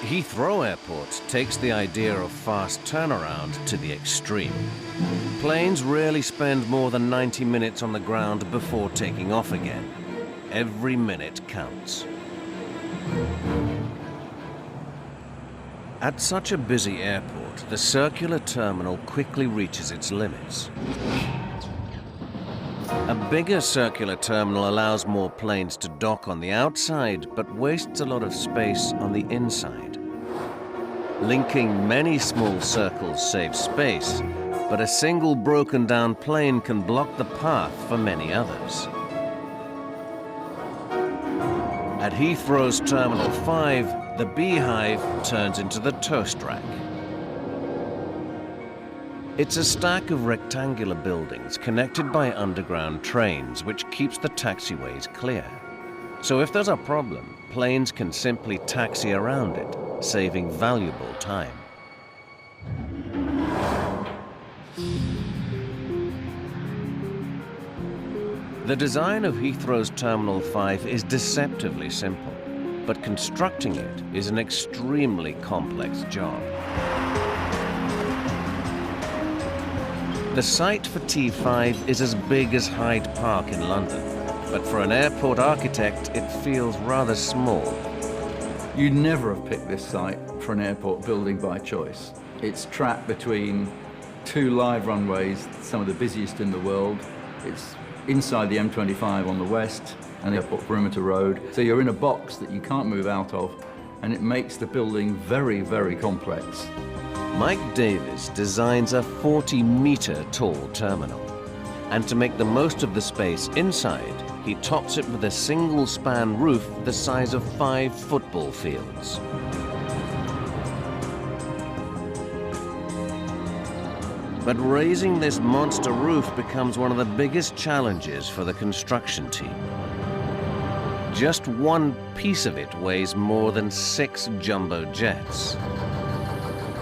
Heathrow Airport takes the idea of fast turnaround to the extreme. Planes rarely spend more than 90 minutes on the ground before taking off again. Every minute counts. At such a busy airport, the circular terminal quickly reaches its limits. A bigger circular terminal allows more planes to dock on the outside, but wastes a lot of space on the inside. Linking many small circles saves space, but a single broken down plane can block the path for many others. At Heathrow's Terminal 5, the beehive turns into the toast rack. It's a stack of rectangular buildings connected by underground trains, which keeps the taxiways clear. So if there's a problem, planes can simply taxi around it, saving valuable time. The design of Heathrow's Terminal 5 is deceptively simple, but constructing it is an extremely complex job. The site for T5 is as big as Hyde Park in London, but for an airport architect, it feels rather small. You'd never have picked this site for an airport building by choice. It's trapped between two live runways, some of the busiest in the world. It's inside the M25 on the west and the airport perimeter road. So you're in a box that you can't move out of, and it makes the building very, very complex. Mike Davis designs a 40-meter tall terminal. And to make the most of the space inside, he tops it with a single-span roof the size of 5 football fields. But raising this monster roof becomes one of the biggest challenges for the construction team. Just one piece of it weighs more than 6 jumbo jets.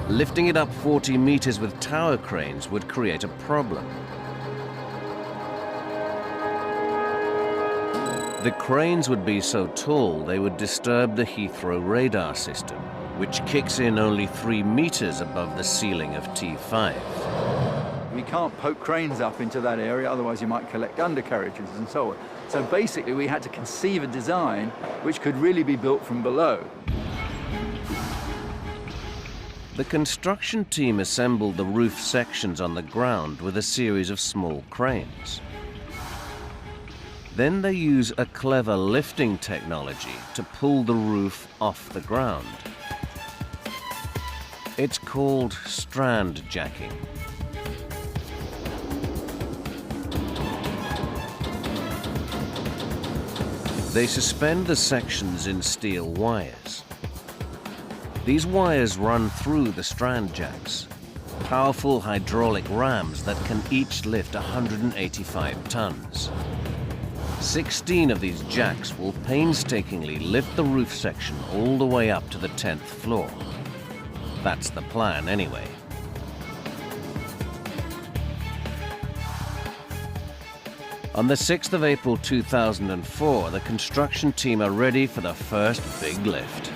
Lifting it up 40 meters with tower cranes would create a problem. The cranes would be so tall they would disturb the Heathrow radar system, which kicks in only 3 meters above the ceiling of T5. We can't poke cranes up into that area, otherwise you might collect undercarriages and so on. So basically we had to conceive a design which could really be built from below. The construction team assembled the roof sections on the ground with a series of small cranes. Then they use a clever lifting technology to pull the roof off the ground. It's called strand jacking. They suspend the sections in steel wires. These wires run through the strand jacks, powerful hydraulic rams that can each lift 185 tons. 16 of these jacks will painstakingly lift the roof section all the way up to the 10th floor. That's the plan anyway. On the 6th of April 2004, the construction team are ready for the first big lift.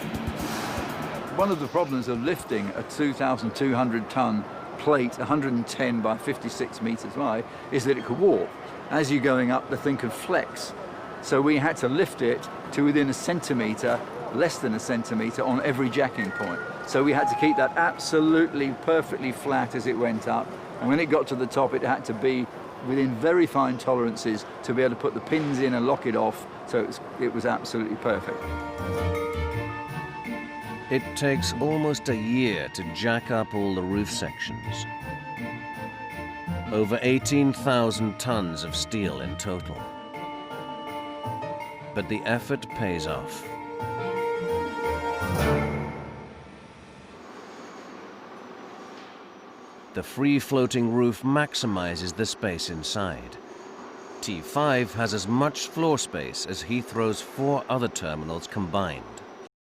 One of the problems of lifting a 2,200-ton plate, 110 by 56 meters wide, is that it could warp. As you're going up, the thing could flex. So we had to lift it to within a centimeter, less than a centimeter, on every jacking point. So we had to keep that absolutely perfectly flat as it went up. And when it got to the top, it had to be within very fine tolerances to be able to put the pins in and lock it off. So it was absolutely perfect. It takes almost a year to jack up all the roof sections. Over 18,000 tons of steel in total. But the effort pays off. The free-floating roof maximizes the space inside. T5 has as much floor space as Heathrow's 4 other terminals combined.